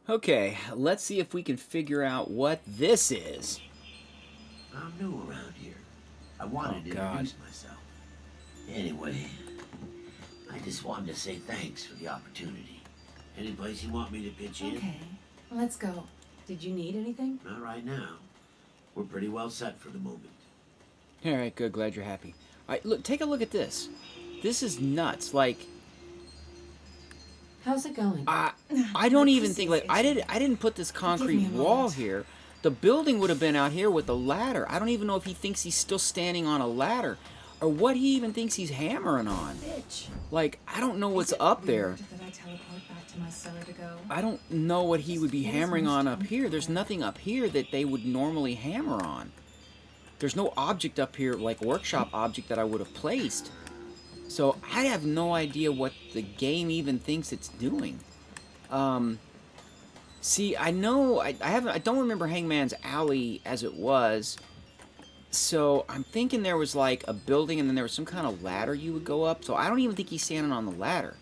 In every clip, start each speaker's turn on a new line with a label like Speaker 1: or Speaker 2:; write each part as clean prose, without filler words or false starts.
Speaker 1: Okay, let's see if we can figure out what this is.
Speaker 2: I'm new around here. I
Speaker 1: Oh,
Speaker 2: wanted to
Speaker 1: God.
Speaker 2: introduce myself. Anyway, I just wanted to say thanks for the opportunity. Any place you want me to pitch in?
Speaker 3: Okay, let's go. Did you need anything?
Speaker 2: Not right now. We're pretty well set for the moment.
Speaker 1: All right, good. Glad you're happy. All right, look, take a look at this. This is nuts. Like,
Speaker 3: How's it going?
Speaker 1: I don't even think like I didn't put this concrete wall here. The building would have been out here with a ladder. I don't even know if he thinks he's still standing on a ladder, or what he even thinks he's hammering on.
Speaker 3: Bitch.
Speaker 1: Like, I don't know what's up there.
Speaker 3: That I teleport back to my cellar to go?
Speaker 1: I don't know what he would be hammering on up here. There's nothing up here that they would normally hammer on. There's no object up here, like workshop object, that I would have placed. So I have no idea what the game even thinks it's doing. See, I know I don't remember Hangman's Alley as it was. So I'm thinking there was like a building and then there was some kind of ladder you would go up. So I don't even think he's standing on the ladder.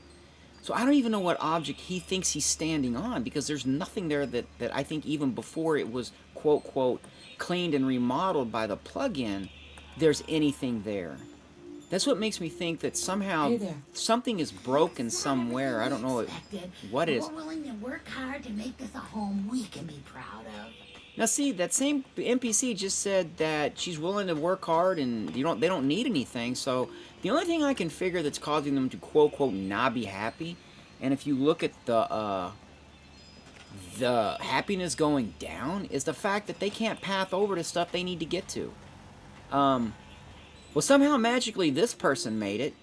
Speaker 1: So I don't even know what object he thinks he's standing on, because there's nothing there that I think even before it was quote quote cleaned and remodeled by the plug-in, there's anything there. That's what makes me think that somehow something is broken somewhere. I don't know what is.
Speaker 4: We're willing to work hard to make this a home we can be proud of.
Speaker 1: Now see, that same NPC just said that she's willing to work hard and they don't need anything. So the only thing I can figure that's causing them to quote quote not be happy, and if you look at the happiness going down, is the fact that they can't path over to stuff they need to get to. Well, somehow magically this person made it.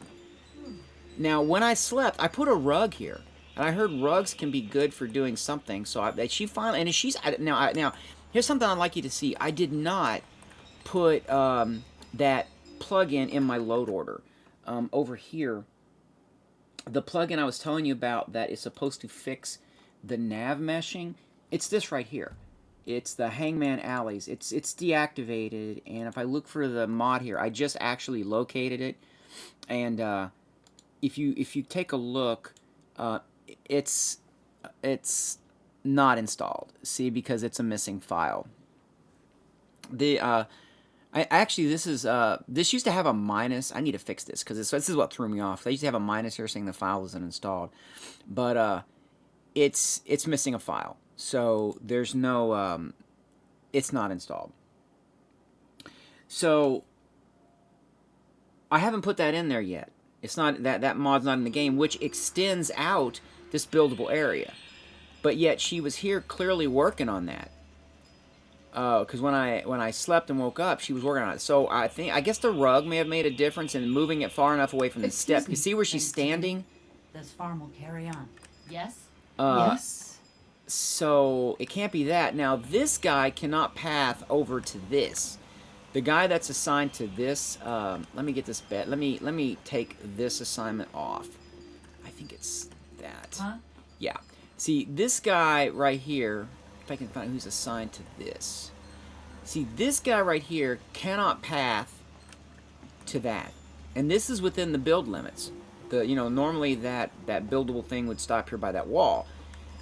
Speaker 1: Now, when I slept, I put a rug here, and I heard rugs can be good for doing something. So she finally, and she's now. Here's something I'd like you to see. I did not put that plug-in in my load order. Over here, the plug-in I was telling you about that is supposed to fix the nav meshing. It's this right here. It's the Hangman Alleys. It's deactivated, and if I look for the mod here, I just actually located it. And if you take a look, it's not installed. See, because it's a missing file. This used to have a minus. I need to fix this because this is what threw me off. They used to have a minus here saying the file wasn't installed, but it's missing a file. So there's no, it's not installed. So I haven't put that in there yet. It's not, that mod's not in the game, which extends out this buildable area. But yet she was here clearly working on that. Because when I slept and woke up, she was working on it. So I guess the rug may have made a difference in moving it far enough away from the step. You see where she's standing?
Speaker 4: This farm will carry on. Yes?
Speaker 3: Yes.
Speaker 1: So it can't be that. Now this guy cannot path over to this. The guy that's assigned to this, let me get this bet. Let me take this assignment off. I think it's that.
Speaker 4: Huh?
Speaker 1: Yeah. See, this guy right here, if I can find who's assigned to this. See, this guy right here cannot path to that. And this is within the build limits. Normally that buildable thing would stop here by that wall.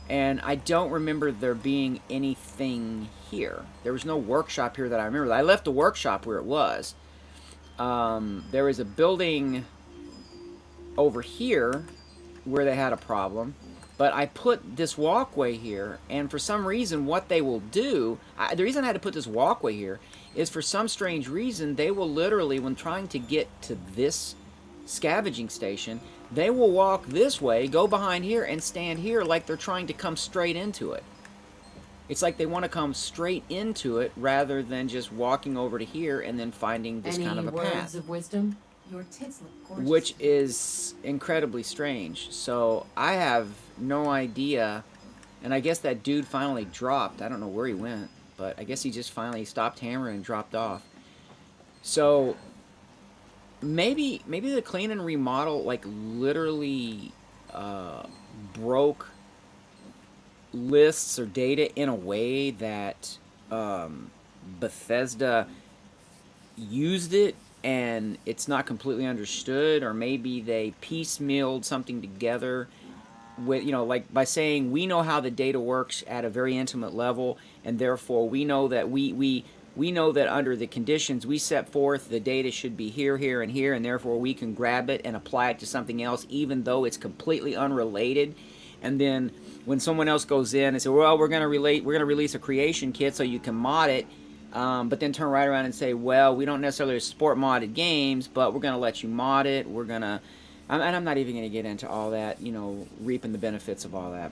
Speaker 1: And I don't remember there being anything here. There was no workshop here that I remember. I left the workshop where it was. There was a building over here where they had a problem. But I put this walkway here, and for some reason what they will do, the reason I had to put this walkway here is for some strange reason they will literally, when trying to get to this scavenging station, they will walk this way, go behind here, and stand here like they're trying to come straight into it. It's like they want to come straight into it rather than just walking over to here and then finding this kind of a path.
Speaker 3: Any words of wisdom? Your tits look gorgeous.
Speaker 1: Which is incredibly strange. So I have no idea. And I guess that dude finally dropped. I don't know where he went, but I guess he just finally stopped hammering and dropped off. So maybe the clean and remodel like literally broke lists or data in a way that Bethesda used it and it's not completely understood, or maybe they piecemealed something together with, you know, like by saying we know how the data works at a very intimate level, and therefore we know that we know that under the conditions we set forth, the data should be here, here, and here, and therefore we can grab it and apply it to something else, even though it's completely unrelated. And then when someone else goes in and says, well, we're going to release a creation kit so you can mod it, but then turn right around and say, well, we don't necessarily support modded games, but we're going to let you mod it. We're going to, and I'm not even going to get into all that, you know, reaping the benefits of all that.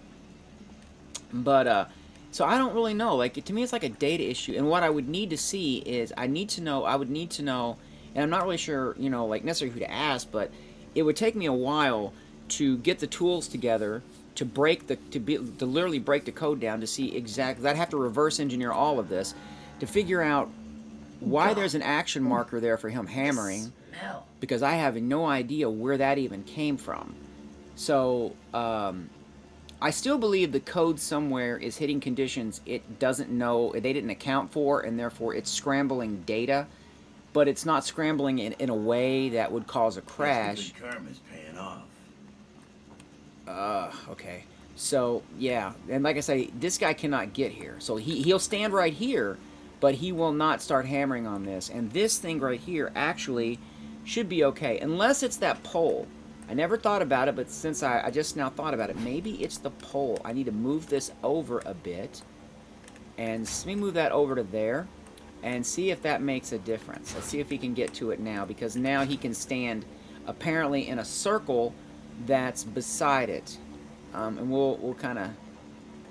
Speaker 1: But, so I don't really know. Like, to me, it's like a data issue. And what I would need to see is, I would need to know, and I'm not really sure, you know, like necessarily who to ask, but it would take me a while to get the tools together to to literally break the code down to see exactly. I'd have to reverse engineer all of this to figure out why there's an action marker there for him hammering, because I have no idea where that even came from. So I still believe the code somewhere is hitting conditions it doesn't know, they didn't account for, and therefore it's scrambling data, but it's not scrambling in a way that would cause a crash.
Speaker 2: Karma's paying off.
Speaker 1: Okay. So, yeah, and like I say, this guy cannot get here. So he'll stand right here, but he will not start hammering on this. And this thing right here actually should be okay, unless it's that pole. I never thought about it, but since I just now thought about it, maybe it's the pole. I need to move this over a bit, and let me move that over to there, and see if that makes a difference. Let's see if he can get to it now, because now he can stand apparently in a circle that's beside it. And we'll kind of,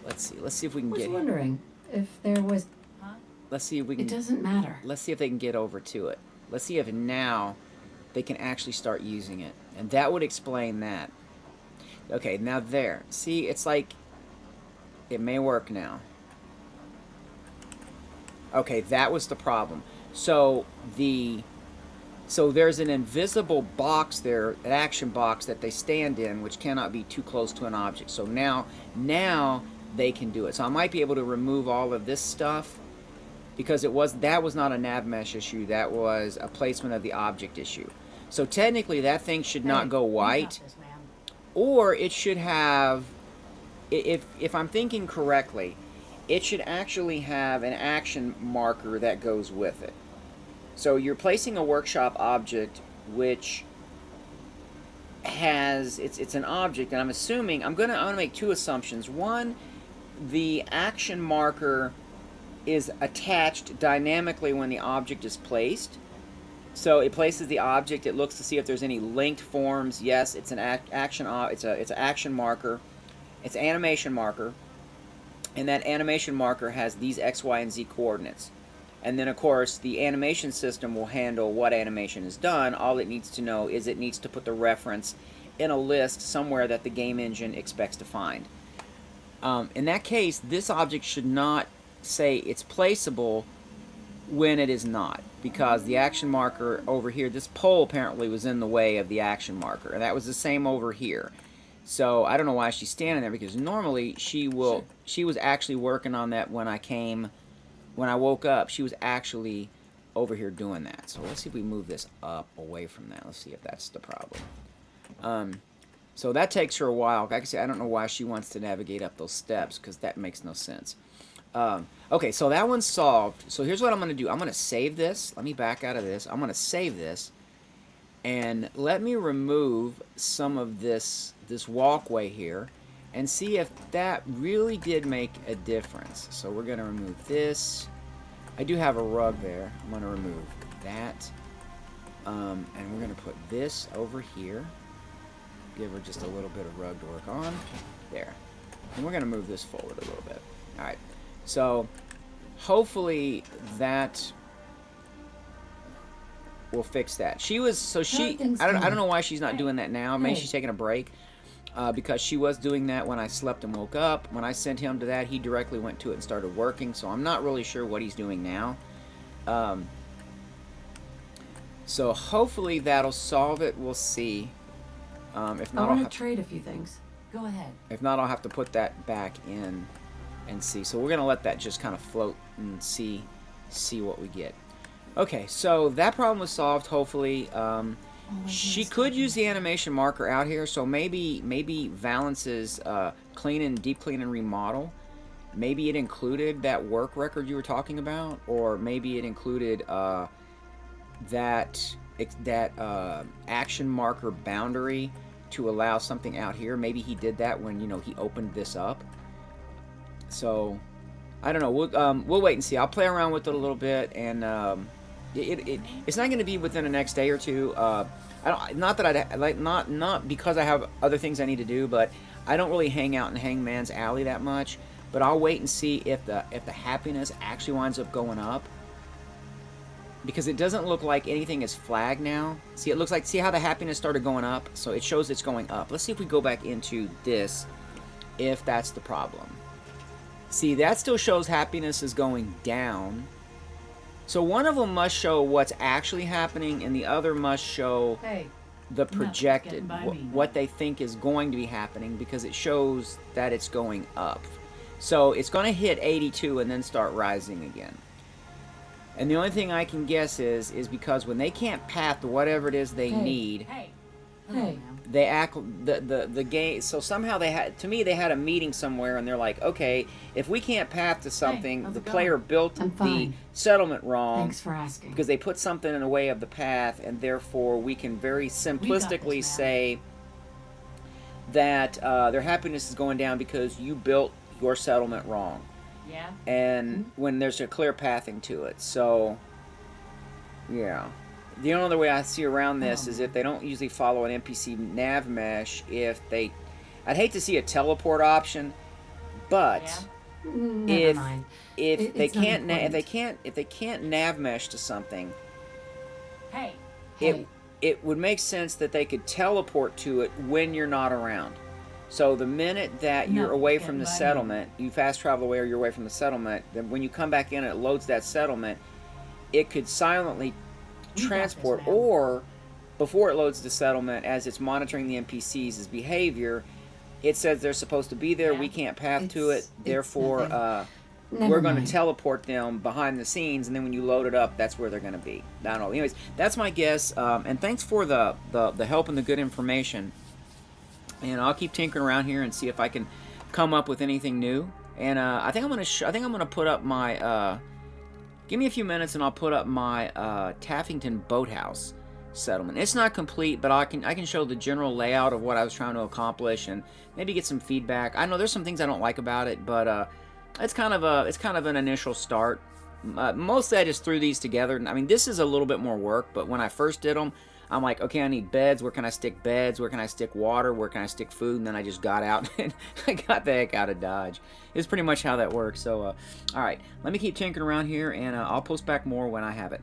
Speaker 1: let's see if we can
Speaker 3: I was
Speaker 1: get.
Speaker 3: wondering if there was. Huh?
Speaker 1: Let's see if we can.
Speaker 3: It doesn't matter.
Speaker 1: Let's see if they can get over to it. Let's see if now they can actually start using it, and that would explain that. Okay, now there. See, it's like it may work now. Okay, that was the problem. So there's an invisible box there, an action box that they stand in, which cannot be too close to an object. So now they can do it. So I might be able to remove all of this stuff, because that was not a nav-mesh issue. That was a placement of the object issue. So technically that thing should not go white, or it should have, if I'm thinking correctly, it should actually have an action marker that goes with it. So you're placing a workshop object which has, it's an object, and I'm assuming, I'm gonna make two assumptions. One, the action marker is attached dynamically when the object is placed. So it places the object, it looks to see if there's any linked forms. Yes, it's an action marker. It's an animation marker. And that animation marker has these X, Y, and Z coordinates. And then, of course, the animation system will handle what animation is done. All it needs to know is it needs to put the reference in a list somewhere that the game engine expects to find. In that case, this object should not say it's placeable when it is not, because the action marker over here, this pole apparently was in the way of the action marker, and that was the same over here. So I don't know why she's standing there, because normally she was actually working on that when I woke up. She was actually over here doing that. So let's see if we move this up away from that. Let's see if that's the problem. So that takes her a while. Like I said, I don't know why she wants to navigate up those steps, because that makes no sense. Okay, so that one's solved. So here's what I'm going to do. I'm going to save this. Let me back out of this. I'm going to save this. And let me remove some of this walkway here and see if that really did make a difference. So we're going to remove this. I do have a rug there. I'm going to remove that. And we're going to put this over here. Give her just a little bit of rug to work on. There. And we're going to move this forward a little bit. Alright. So hopefully that will fix that. She was, so she, I don't know why she's not doing that now. Maybe she's taking a break. Because she was doing that when I slept and woke up. When I sent him to that, he directly went to it and started working. So I'm not really sure what he's doing now. So hopefully that'll solve it. We'll see. If not,
Speaker 3: I want to trade a few things. Go ahead.
Speaker 1: If not, I'll have to put that back in and see. So we're gonna let that just kind of float and see what we get. Okay, so that problem was solved. Hopefully. She could use the animation marker out here, so maybe Valence's deep clean and remodel, maybe it included that work record you were talking about, or maybe it included that action marker boundary to allow something out here. Maybe he did that when, you know, he opened this up. So I don't know. We'll wait and see. I'll play around with it a little bit, and it's not going to be within the next day or two. Not that I like, not because I have other things I need to do, but I don't really hang out in Hangman's Alley that much. But I'll wait and see if the happiness actually winds up going up, because it doesn't look like anything is flagged now. See, it looks like, see how the happiness started going up, so it shows it's going up. Let's see if we go back into this, if that's the problem. See, that still shows happiness is going down. So one of them must show what's actually happening, and the other must show the projected, what they think is going to be happening, because it shows that it's going up. So it's going to hit 82 and then start rising again. And the only thing I can guess is because when they can't path to whatever it is they need, they act the game. So somehow they had, to me, they had a meeting somewhere, and they're like, okay, if we can't path to something, the player built the settlement wrong.
Speaker 3: Thanks for asking.
Speaker 1: Because they put something in the way of the path, and therefore we can very simplistically say that their happiness is going down because you built your settlement wrong.
Speaker 3: Yeah.
Speaker 1: And when there's a clear pathing to it. So, yeah. The only other way I see around this is if they don't usually follow an NPC nav-mesh, if they... I'd hate to see a teleport option, but if they can't nav-mesh to something, it would make sense that they could teleport to it when you're not around. So the minute that you're away from the settlement, you fast travel away or you're away from the settlement, then when you come back in and it loads that settlement, it could silently transport, or before it loads the settlement, as it's monitoring the NPCs' behavior, it says they're supposed to be there, we can't path to it, therefore we're going to teleport them behind the scenes, and then when you load it up, that's where they're going to be. I don't know. Anyways, that's my guess, and thanks for the help and the good information. And I'll keep tinkering around here and see if I can come up with anything new. And I think I'm gonna put up my. Give me a few minutes and I'll put up my Taffington Boathouse settlement. It's not complete, but I can show the general layout of what I was trying to accomplish and maybe get some feedback. I know there's some things I don't like about it, but it's kind of an initial start. Mostly I just threw these together. I mean, this is a little bit more work, but when I first did them, I'm like, okay, I need beds. Where can I stick beds? Where can I stick water? Where can I stick food? And then I just got out and I got the heck out of Dodge. It's pretty much how that works. So, all right, let me keep tinkering around here, and I'll post back more when I have it.